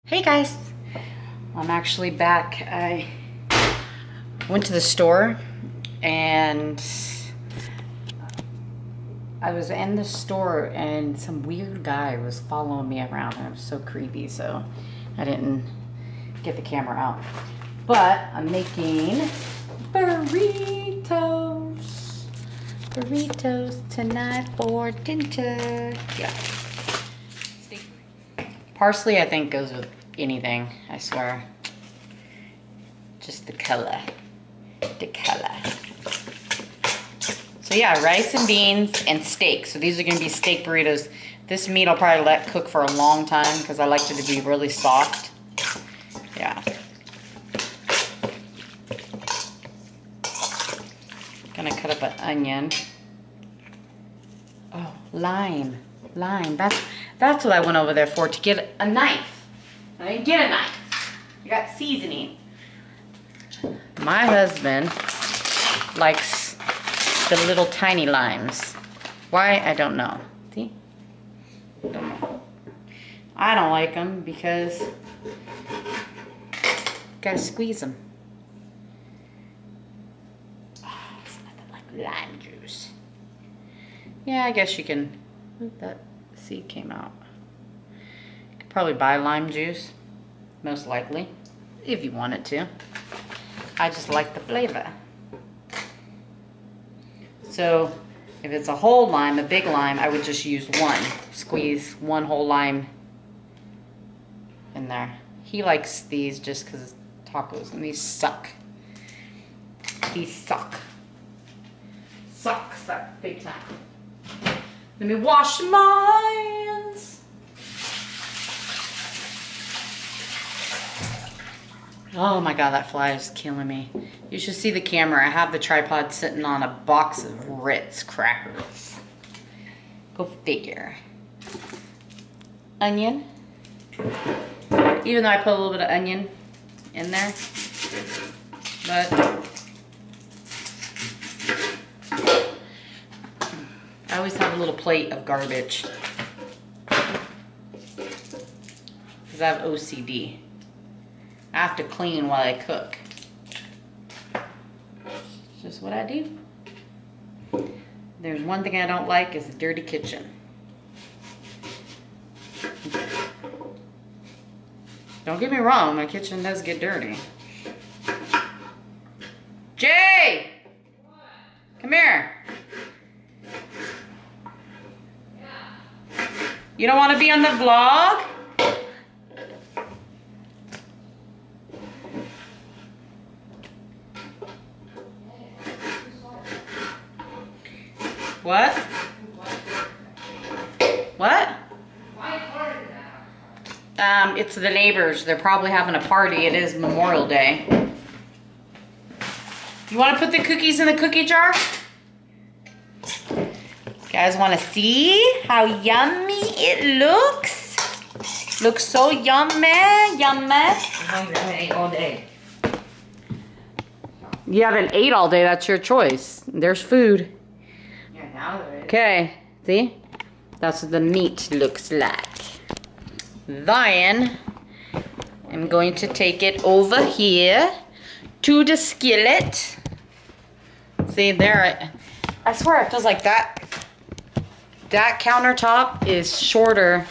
Hey guys, I'm actually back. I went to the store and I was in the store and some weird guy was following me around and it was so creepy, so I didn't get the camera out. But I'm making burritos. Burritos tonight for dinner. Yeah. Parsley, I think, goes with anything, I swear. Just the color. The color. So yeah, rice and beans and steak. So these are gonna be steak burritos. This meat I'll probably let cook for a long time because I like it to be really soft. Yeah. Gonna cut up an onion. Oh, lime. Lime. That's what I went over there for, to get a knife. I didn't get a knife. I got seasoning. My husband likes the little tiny limes. Why? I don't know. See? Don't know. I don't like them because you gotta squeeze them. Oh, it's nothing like lime juice. Yeah, I guess you can. That seed came out. You could probably buy lime juice, most likely, if you wanted to. I just like the flavor. So if it's a whole lime, a big lime, I would just use one. Squeeze one whole lime in there. He likes these just because it's tacos, and these suck. These suck. Suck big time. Let me wash my hands. Oh my God, that fly is killing me. You should see the camera. I have the tripod sitting on a box of Ritz crackers. Go figure. Onion. Even though I put a little bit of onion in there, but I always have a little plate of garbage because I have OCD. I have to clean while I cook. It's just what I do. There's one thing I don't like is a dirty kitchen. Don't get me wrong, my kitchen does get dirty. Jay! Come here. You don't want to be on the vlog? What? What? It's the neighbors. They're probably having a party. It is Memorial Day. You want to put the cookies in the cookie jar? Guys, want to see how yummy it looks? Looks so yummy, yummy. I haven't ate all day. You haven't ate all day, that's your choice. There's food. Yeah, now there is. Okay, see? That's what the meat looks like. Then, I'm going to take it over here to the skillet. See, there, I swear it feels like that countertop is shorter.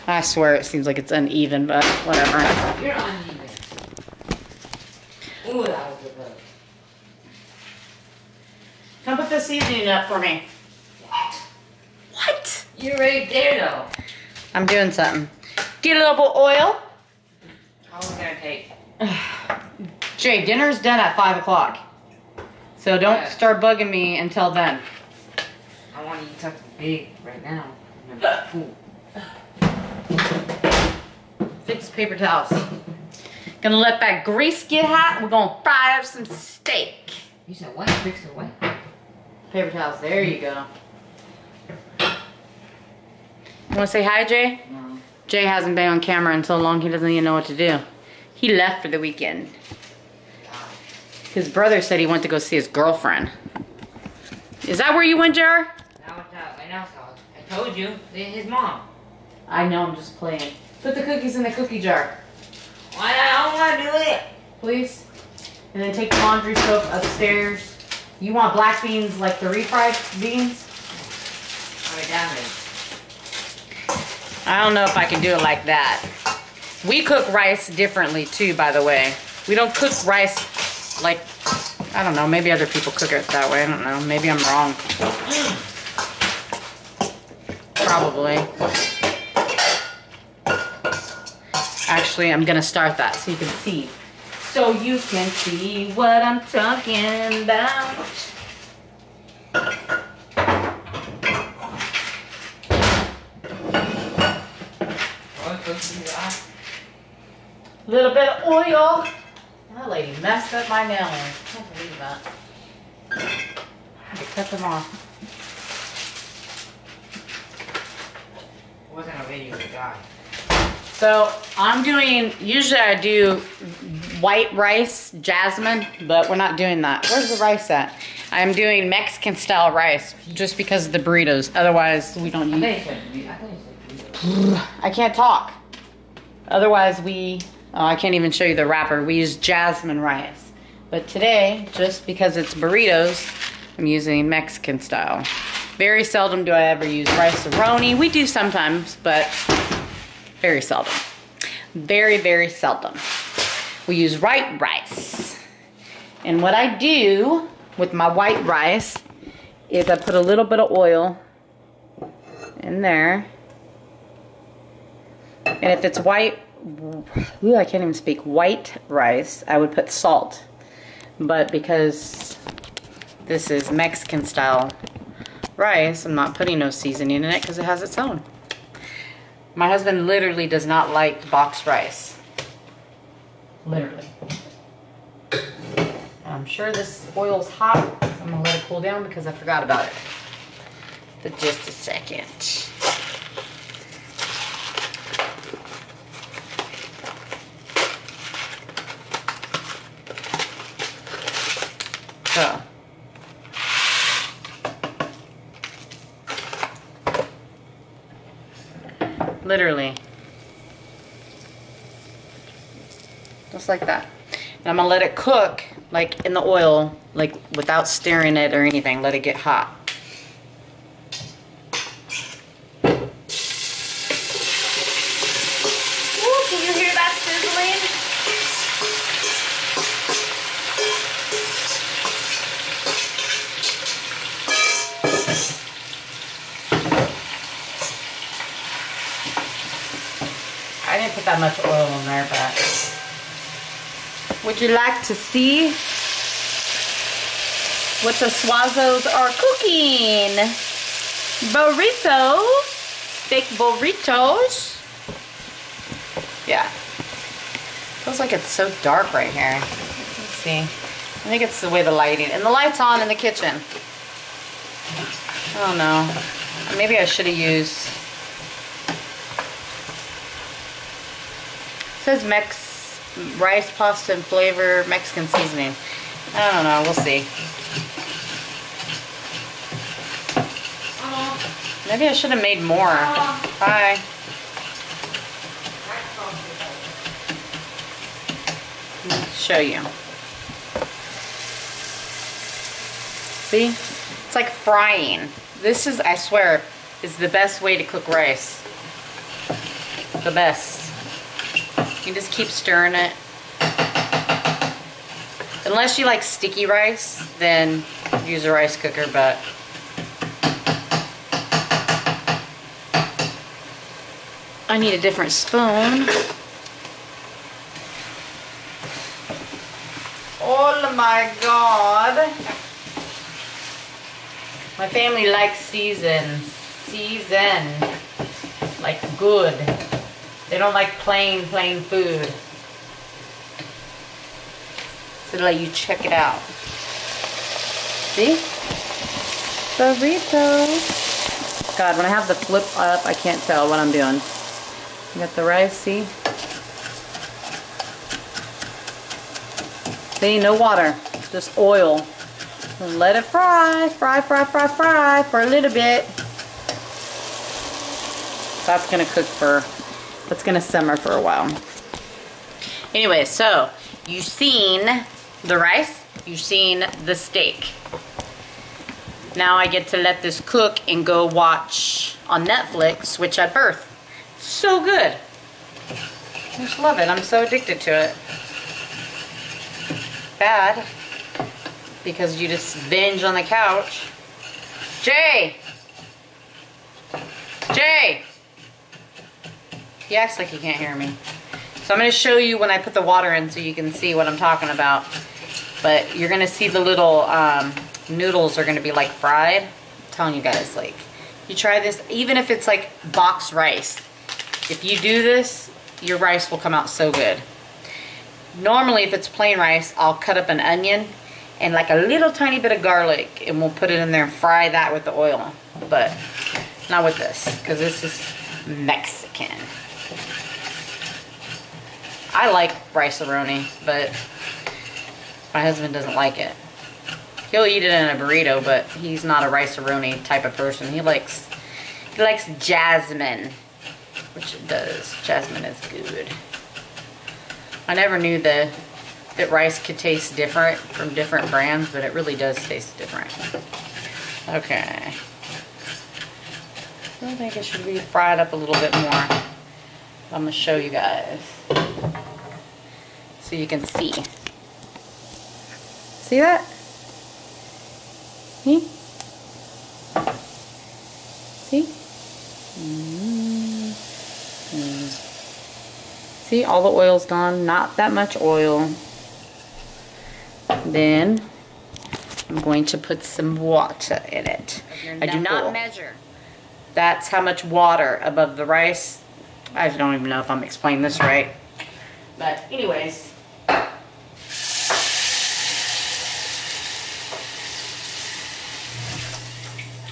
I swear it seems like it's uneven, but whatever. You're uneven. Ooh, that was good. Come put the seasoning up for me. What? What? You're right there, though. I'm doing something. Get a little bit of oil. How long is it gonna take? Jay, dinner's done at 5 o'clock. So don't start bugging me until then. I want to eat something big right now. Food. Fix paper towels. Gonna let that grease get hot. We're gonna fry up some steak. You said what? Fix it what? Paper towels, there you go. You wanna say hi, Jay? No. Jay hasn't been on camera in so long he doesn't even know what to do. He left for the weekend. His brother said he went to go see his girlfriend. Is that where you went, Jar? Now what's up? My house. I told you. His mom. I know, I'm just playing. Put the cookies in the cookie jar. Why I don't want to do it. Please. And then take the laundry soap upstairs. You want black beans like the refried beans? Alright, damn it. I don't know if I can do it like that. We cook rice differently too, by the way. We don't cook rice like, I don't know, maybe other people cook it that way. I don't know. Maybe I'm wrong. Probably. Actually, I'm gonna start that so you can see. So you can see what I'm talking about. Little bit of oil. That lady messed up my nails. I can't believe that. I had to cut them off. It wasn't a video, guy. So I'm doing, usually I do white rice, jasmine, but we're not doing that. Where's the rice at? I'm doing Mexican style rice just because of the burritos. Otherwise, we don't use. I can't talk. Otherwise, I can't even show you the wrapper. We use jasmine rice. But today, just because it's burritos, I'm using Mexican style. Very seldom do I ever use rice-a-roni. We do sometimes, but very seldom. Very, very seldom. We use white rice. And what I do with my white rice is I put a little bit of oil in there. And if it's white, ooh, I can't even speak, white rice, I would put salt. But because this is Mexican style rice, I'm not putting no seasoning in it because it has its own. My husband literally does not like boxed rice. Literally. I'm sure this oil's hot. So I'm gonna let it cool down because I forgot about it. For just a second. So. Literally. Just like that. And I'm gonna let it cook like in the oil, like without stirring it or anything. Let it get hot. Ooh, can you hear that sizzling? I didn't put that much oil in there, but would you like to see what the Suazos are cooking? Burritos, steak burritos. Yeah, feels like it's so dark right here. Let's see. I think it's the way the lighting, and the light's on in the kitchen. I don't know. Maybe I should have used. It says rice, pasta, and flavor, Mexican seasoning. I don't know. We'll see. Maybe I should have made more. Hi. Let me show you. See? It's like frying. This is, I swear, is the best way to cook rice. The best. You just keep stirring it. Unless you like sticky rice, then use a rice cooker, but I need a different spoon. Oh my God. My family likes seasoned. Like good. They don't like plain food. So to let you check it out. See? Burritos. God, when I have the flip up, I can't tell what I'm doing. You got the rice, see? See, no water, just oil. And let it fry for a little bit. That's that's gonna simmer for a while. Anyway, so you've seen the rice, you've seen the steak. Now I get to let this cook and go watch on Netflix Switch at Birth. So good. I just love it. I'm so addicted to it. Bad, because you just binge on the couch. Jay! Jay! He acts like he can't hear me. So I'm going to show you when I put the water in so you can see what I'm talking about. But you're going to see the little noodles are going to be like fried. I'm telling you guys, like, you try this, even if it's like box rice. If you do this, your rice will come out so good. Normally, if it's plain rice, I'll cut up an onion and like a little tiny bit of garlic, and we'll put it in there and fry that with the oil. But not with this, because this is Mexican. I like rice-a-roni, but my husband doesn't like it. He'll eat it in a burrito, but he's not a rice-a-roni type of person. He likes jasmine, which it does. Jasmine is good. I never knew that rice could taste different from different brands, but it really does taste different. Okay. I think it should be fried up a little bit more. I'm going to show you guys so you can see. See that? See? See? See, all the oil's gone. Not that much oil. Then I'm going to put some water in it. I do not measure. That's how much water above the rice. I don't even know if I'm explaining this right. But anyways.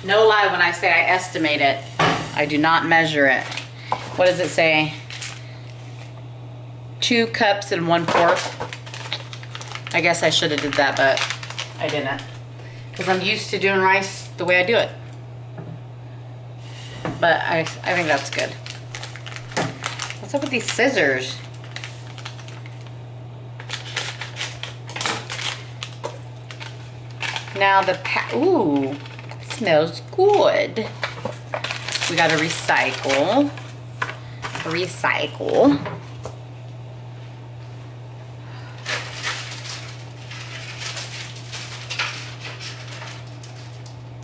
No lie when I say I estimate it. I do not measure it. What does it say? 2 cups and 1/4. I guess I should have did that, but I didn't. Because I'm used to doing rice the way I do it. But I think that's good. What's up with these scissors? Now ooh, smells good. We gotta recycle. Recycle.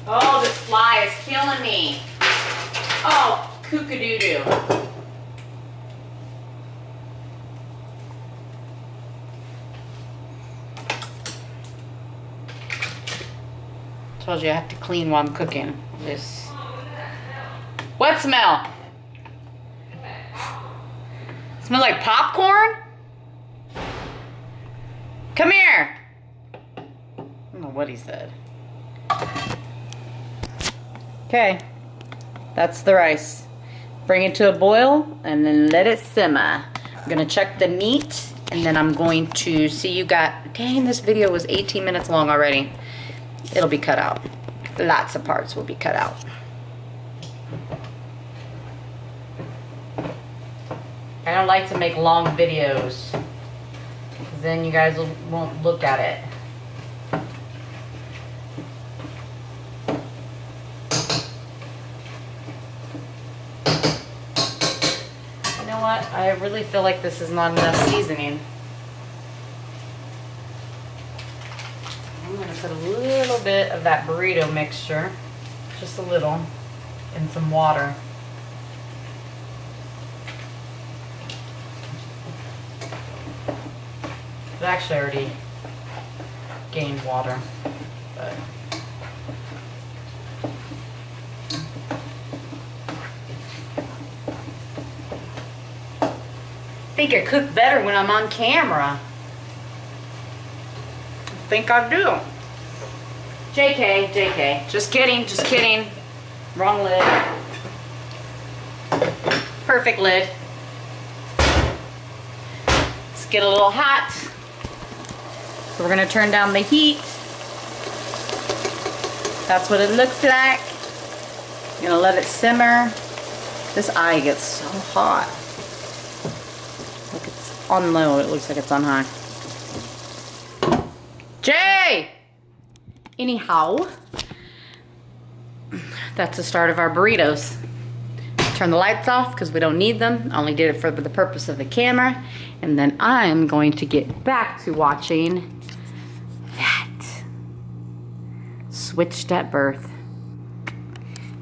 Oh, this fly is killing me. Oh, cook-a-doo-doo. Told you I have to clean while I'm cooking. This. What smell? Smells like popcorn? Come here. I don't know what he said. Okay, that's the rice. Bring it to a boil and then let it simmer. I'm gonna check the meat and then I'm going to see you got, dang, this video was 18 minutes long already. It'll be cut out. Lots of parts will be cut out. I don't like to make long videos, because then you guys won't look at it. You know what? I really feel like this is not enough seasoning. I'm going to put a little bit of that burrito mixture, just a little, in some water. It actually already gained water, but I think I cook better when I'm on camera. I think I do. JK, JK. Just kidding, just kidding. Wrong lid. Perfect lid. Let's get a little hot. So we're gonna turn down the heat. That's what it looks like. I'm gonna let it simmer. This eye gets so hot. Look, it's on low. It looks like it's on high. Jay! Anyhow, that's the start of our burritos. Turn the lights off because we don't need them. I only did it for the purpose of the camera. And then I'm going to get back to watching that. Switched at Birth.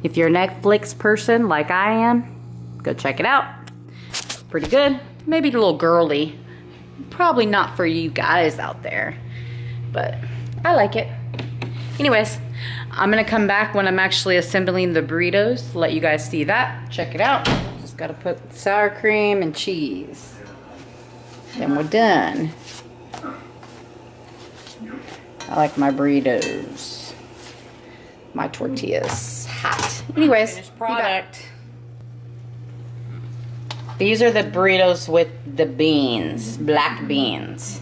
If you're a Netflix person like I am, go check it out. It's pretty good. Maybe a little girly. Probably not for you guys out there, but I like it. Anyways, I'm gonna come back when I'm actually assembling the burritos, let you guys see that. Check it out. Just gotta put sour cream and cheese. Then we're done. I like my burritos. My tortillas hot. Anyways, finished product. These are the burritos with the beans, black beans.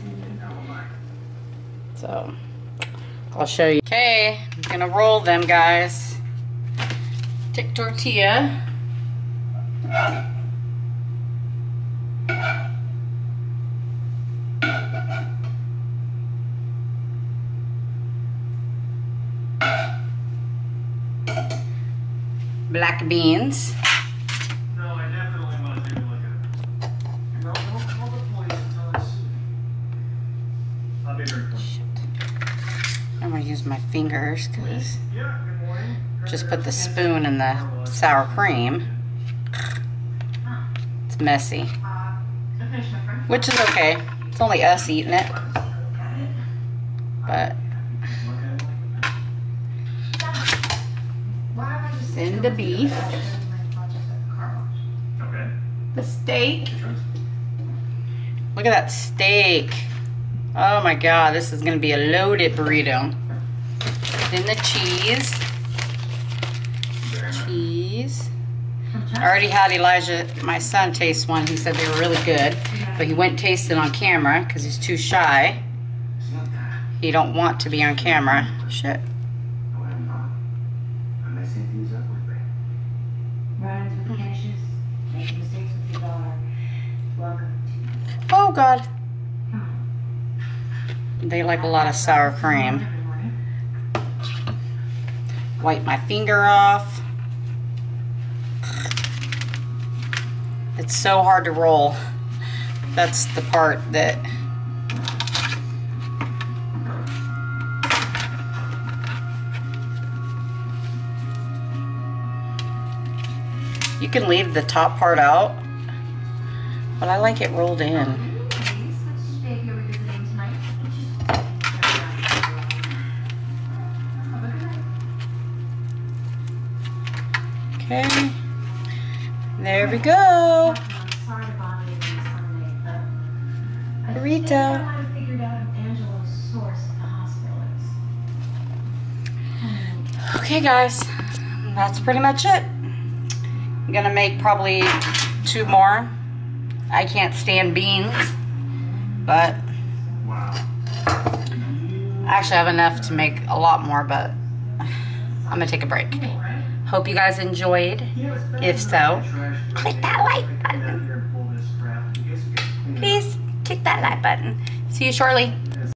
So I'll show you. Okay, I'm gonna roll them, guys. Take tortilla. Black beans. No, I definitely want to take a look at it. No, don't call the police until I see it. I'll be very quick. I'm gonna use my fingers because Yeah, good morning. just put the spoon in the sour cream. It's messy, which is okay. It's only us eating it, but then the beef, Okay. the steak. Look at that steak. Oh my God, this is gonna be a loaded burrito. Then the cheese. Cheese. I already had Elijah, my son, taste one. He said they were really good, but he went taste it on camera because he's too shy. He don't want to be on camera. Shit. No, I'm not. I'm messing things up with me. Runs with finishes, making mistakes with your daughter. Welcome to Oh God. They like a lot of sour cream. Wipe my finger off. It's so hard to roll. That's the part that you can leave the top part out, but I like it rolled in. Okay, there we go. Burrito. Okay guys, that's pretty much it. I'm gonna make probably 2 more. I can't stand beans, but I actually have enough to make a lot more, but I'm gonna take a break. Hope you guys enjoyed. If so, click that like button. Please click that like button. See you shortly.